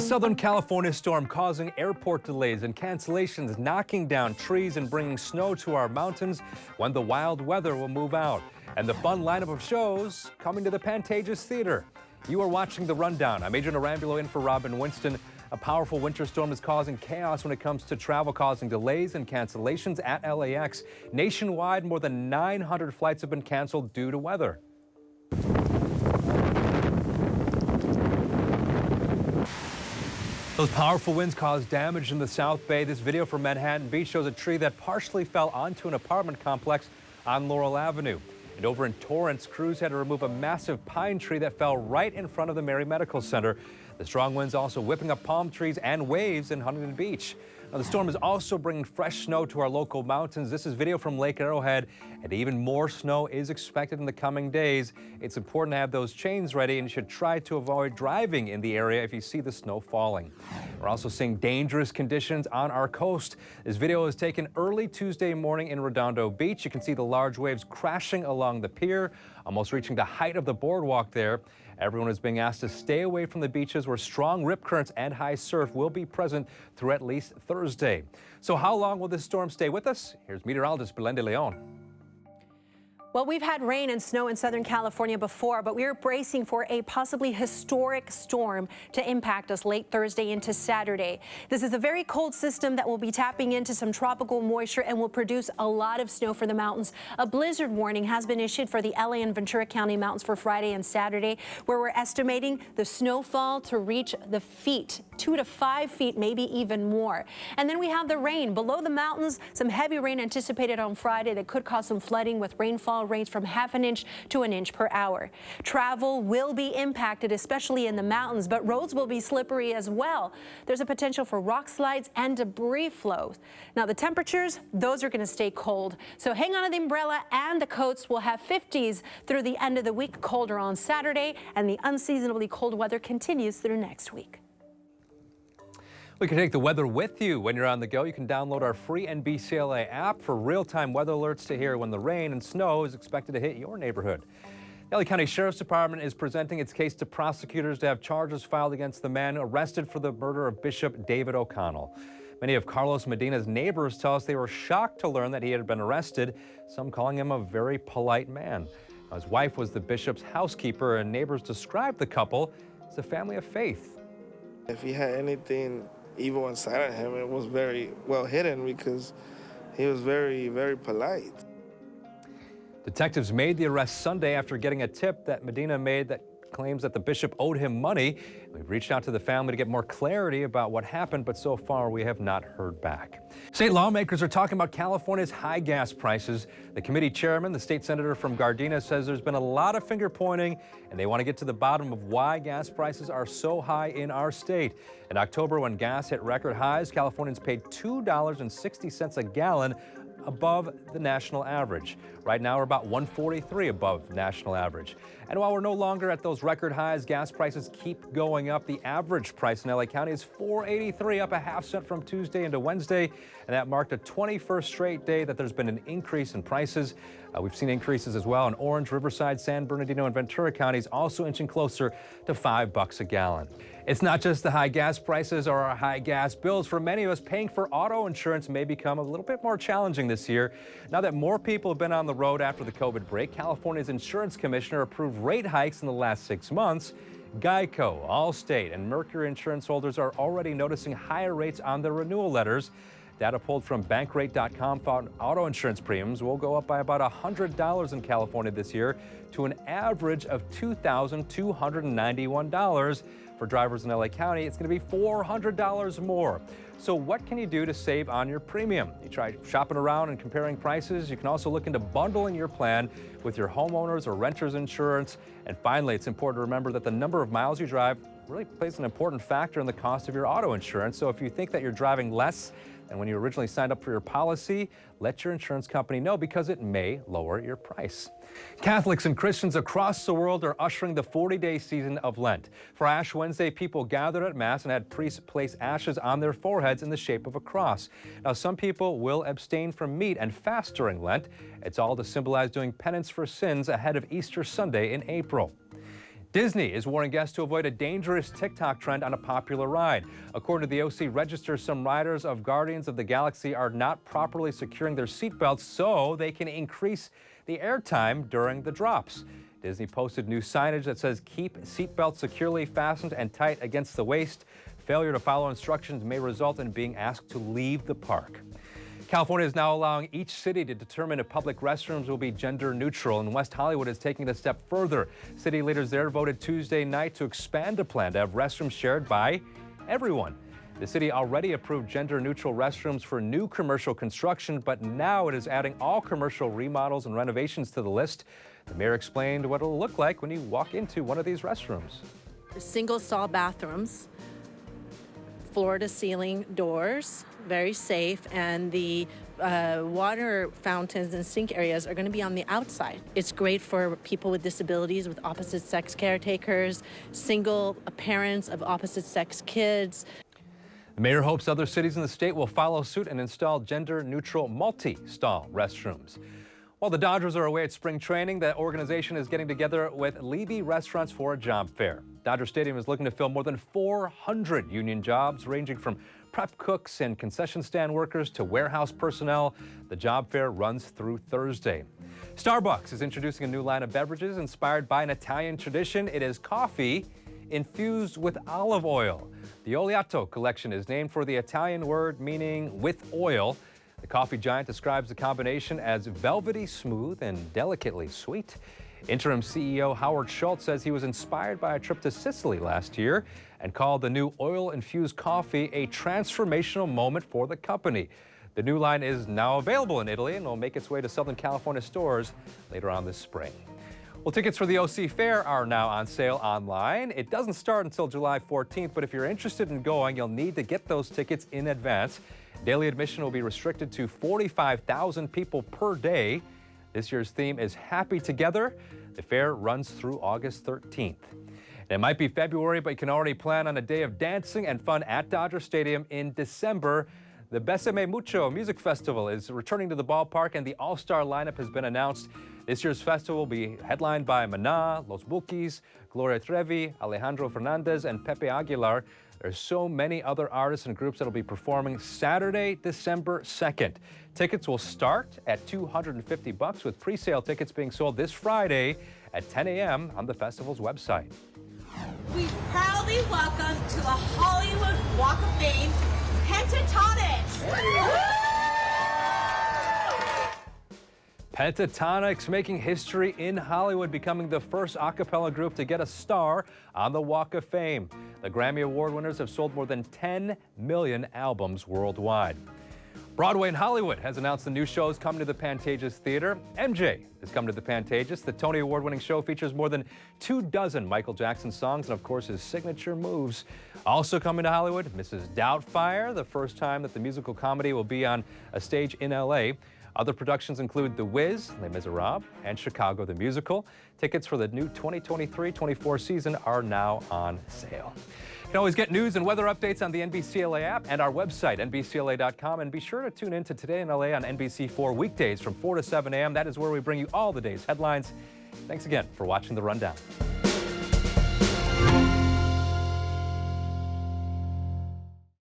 Southern California storm causing airport delays and cancellations, knocking down trees and bringing snow to our mountains when the wild weather will move out. And the fun lineup of shows coming to the Pantages Theater. You are watching The Rundown. I'm Adrian Arambulo in for Robin Winston. A powerful winter storm is causing chaos when it comes to travel, causing delays and cancellations at LAX. Nationwide, more than 900 flights have been canceled due to weather. Those powerful winds caused damage in the South Bay. This video from Manhattan Beach shows a tree that partially fell onto an apartment complex on Laurel Avenue. And over in Torrance, crews had to remove a massive pine tree that fell right in front of the Mary Medical Center. The strong winds also whipping up palm trees and waves in Huntington Beach. Now, the storm is also bringing fresh snow to our local mountains. This is video from Lake Arrowhead, and even more snow is expected in the coming days. It's important to have those chains ready, and you should try to avoid driving in the area if you see the snow falling. We're also seeing dangerous conditions on our coast. This video is taken early Tuesday morning in Redondo Beach. You can see the large waves crashing along the pier, almost reaching the height of the boardwalk there. Everyone is being asked to stay away from the beaches where strong rip currents and high surf will be present through at least Thursday. So how long will this storm stay with us? Here's meteorologist Belen de Leon. Well, we've had rain and snow in Southern California before, but we're bracing for a possibly historic storm to impact us late Thursday into Saturday. This is a very cold system that will be tapping into some tropical moisture and will produce a lot of snow for the mountains. A blizzard warning has been issued for the LA and Ventura County mountains for Friday and Saturday, where we're estimating the snowfall to reach the feet, 2 to 5 feet, maybe even more. And then we have the rain below the mountains, some heavy rain anticipated on Friday that could cause some flooding with rainfall rates from ½ an inch to 1 inch per hour. Travel will be impacted, especially in the mountains, but roads will be slippery as well. There's a potential for rock slides and debris flows. Now, the temperatures, those are going to stay cold. So hang on to the umbrella and the coats. We'll have 50s through the end of the week, colder on Saturday, and the unseasonably cold weather continues through next week. We can take the weather with you when you're on the go. You can download our free NBCLA app for real-time weather alerts to hear when the rain and snow is expected to hit your neighborhood. The LA County Sheriff's Department is presenting its case to prosecutors to have charges filed against the man arrested for the murder of Bishop David OConnell. Many of Carlos Medina's neighbors tell us they were shocked to learn that he had been arrested, some calling him a very polite man. His wife was the bishop's housekeeper, and neighbors described the couple as a family of faith. If he had anything evil inside of him, it was very well hidden because he was very, very polite. Detectives made the arrest Sunday after getting a tip that Medina made that claims that the bishop owed him money. We've reached out to the family to get more clarity about what happened, but so far we have not heard back. State lawmakers are talking about California's high gas prices. The committee chairman, the state senator from Gardena, says there's been a lot of finger pointing, and they want to get to the bottom of why gas prices are so high in our state. In October, when gas hit record highs, Californians paid $2.60 a gallon, above the national average. Right now, we're about $1.43 above national average. And while we're no longer at those record highs, gas prices keep going up. The average price in LA County is $4.83, up a ½ cent from Tuesday into Wednesday, and that marked a 21st straight day that there's been an increase in prices. We've seen increases as well in Orange, Riverside, San Bernardino, and Ventura counties, also inching closer to $5 a gallon. It's not just the high gas prices or our high gas bills. For many of us, paying for auto insurance may become a little bit more challenging this year. Now that more people have been on the road after the COVID break, California's insurance commissioner approved rate hikes in the last 6 months. Geico, Allstate, and Mercury insurance holders are already noticing higher rates on their renewal letters. Data pulled from Bankrate.com found auto insurance premiums will go up by about $100 in California this year to an average of $2,291. For drivers in LA County, it's going to be $400 more. So what can you do to save on your premium? You try shopping around and comparing prices. You can also look into bundling your plan with your homeowners or renters insurance. And finally, it's important to remember that the number of miles you drive really plays an important factor in the cost of your auto insurance. So if you think that you're driving less than when you originally signed up for your policy, let your insurance company know because it may lower your price. Catholics and Christians across the world are ushering the 40-day season of Lent. For Ash Wednesday, people gathered at Mass and had priests place ashes on their foreheads in the shape of a cross. Now, some people will abstain from meat and fast during Lent. It's all to symbolize doing penance for sins ahead of Easter Sunday in April. Disney is warning guests to avoid a dangerous TikTok trend on a popular ride. According to the OC Register, some riders of Guardians of the Galaxy are not properly securing their seatbelts so they can increase the airtime during the drops. Disney posted new signage that says keep seatbelts securely fastened and tight against the waist. Failure to follow instructions may result in being asked to leave the park. California is now allowing each city to determine if public restrooms will be gender neutral, and West Hollywood is taking it a step further. City leaders there voted Tuesday night to expand a plan to have restrooms shared by everyone. The city already approved gender neutral restrooms for new commercial construction, but now it is adding all commercial remodels and renovations to the list. The mayor explained what it'll look like when you walk into one of these restrooms. Single stall bathrooms, floor to ceiling doors, very safe, and the water fountains and sink areas are going to be on the outside. It's great for people with disabilities, with opposite sex caretakers, single parents of opposite sex kids. The mayor hopes other cities in the state will follow suit and install gender neutral multi-stall restrooms. While the Dodgers are away at spring training, the organization is getting together with Levy Restaurants for a job fair. Dodger Stadium is looking to fill more than 400 union jobs, ranging from prep cooks and concession stand workers to warehouse personnel. The job fair runs through Thursday. Starbucks is introducing a new line of beverages inspired by an Italian tradition. It is coffee infused with olive oil. The Oleato collection is named for the Italian word meaning with oil. The coffee giant describes the combination as velvety smooth and delicately sweet. Interim CEO Howard Schultz says he was inspired by a trip to Sicily last year and called the new oil-infused coffee a transformational moment for the company. The new line is now available in Italy and will make its way to Southern California stores later on this spring. Well, tickets for the OC Fair are now on sale online. It doesn't start until July 14th, but if you're interested in going, you'll need to get those tickets in advance. Daily admission will be restricted to 45,000 people per day. This year's theme is Happy Together. The fair runs through August 13th. And it might be February, but you can already plan on a day of dancing and fun at Dodger Stadium in December. The Besame Mucho Music Festival is returning to the ballpark, and the all-star lineup has been announced. This year's festival will be headlined by Maná, Los Bukis, Gloria Trevi, Alejandro Fernandez, and Pepe Aguilar. There's so many other artists and groups that will be performing Saturday, December 2nd. Tickets will start at $250, with pre-sale tickets being sold this Friday at 10 a.m. on the festival's website. We proudly welcome to the Hollywood Walk of Fame, Pentatonics. Pentatonics making history in Hollywood, becoming the first a cappella group to get a star on the Walk of Fame. The Grammy Award winners have sold more than 10 million albums worldwide. Broadway in Hollywood has announced the new shows coming to the Pantages Theater. MJ is coming to the Pantages. The Tony Award-winning show features more than 24 Michael Jackson songs and, of course, his signature moves. Also coming to Hollywood, Mrs. Doubtfire, the first time that the musical comedy will be on a stage in L.A. Other productions include The Wiz, Les Miserables, and Chicago the Musical. Tickets for the new 2023-24 season are now on sale. You can always get news and weather updates on the NBCLA app and our website, NBCLA.com. And be sure to tune in to Today in LA on NBC4 weekdays from 4 to 7 a.m. That is where we bring you all the day's headlines. Thanks again for watching The Rundown.